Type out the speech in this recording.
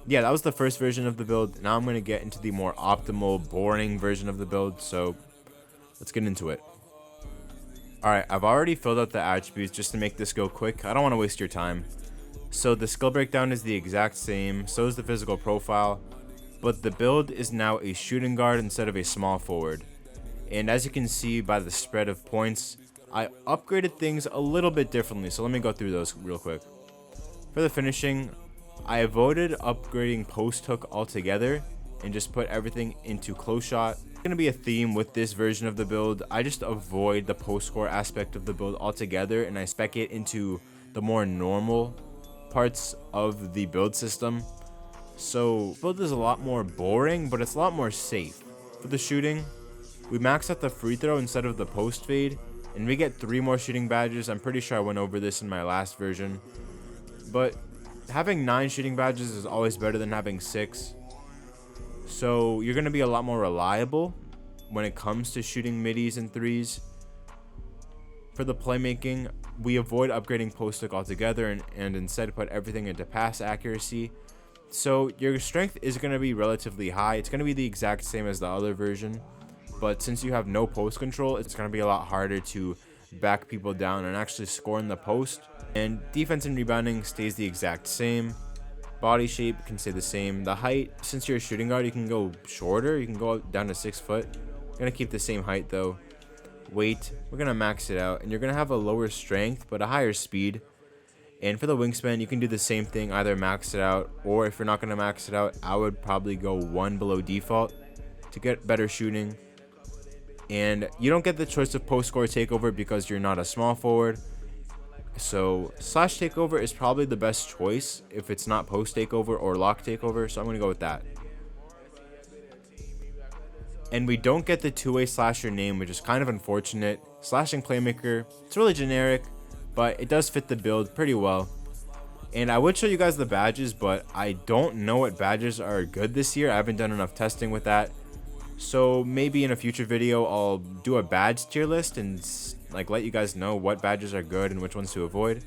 yeah, that was the first version of the build. Now I'm going to get into the more optimal, boring version of the build. So let's get into it. Alright, I've already filled out the attributes just to make this go quick. I don't want to waste your time. So the skill breakdown is the exact same, so is the physical profile, but the build is now a shooting guard instead of a small forward. And as you can see by the spread of points, I upgraded things a little bit differently, so let me go through those real quick. For the finishing, I avoided upgrading post hook altogether and just put everything into close shot. It's going to be a theme with this version of the build. I just avoid the post score aspect of the build altogether and I spec it into the more normal parts of the build system. So build is a lot more boring, but it's a lot more safe. For the shooting, we max out the free throw instead of the post fade, and we get 3 more shooting badges. I'm pretty sure I went over this in my last version, but having 9 shooting badges is always better than having 6. So you're going to be a lot more reliable when it comes to shooting middies and threes. For the playmaking, we avoid upgrading post hook altogether and instead put everything into pass accuracy. So your strength is going to be relatively high. It's going to be the exact same as the other version, but since you have no post control, it's going to be a lot harder to back people down and actually score in the post. And defense and rebounding stays the exact same. Body shape can stay the same. The height, since you're a shooting guard, you can go shorter. You can go down to 6 foot. Going to keep the same height though. Weight, we're going to max it out, and you're going to have a lower strength but a higher speed. And for the wingspan, you can do the same thing, either max it out, or if you're not going to max it out, I would probably go 1 below default to get better shooting. And you don't get the choice of post score takeover because you're not a small forward, so slash takeover is probably the best choice if it's not post takeover or lock takeover, so I'm going to go with that. And we don't get the two-way slasher name, which is kind of unfortunate. Slashing playmaker, it's really generic, but it does fit the build pretty well. And I would show you guys the badges, but I don't know what badges are good this year. I haven't done enough testing with that. So maybe in a future video, I'll do a badge tier list and like let you guys know what badges are good and which ones to avoid.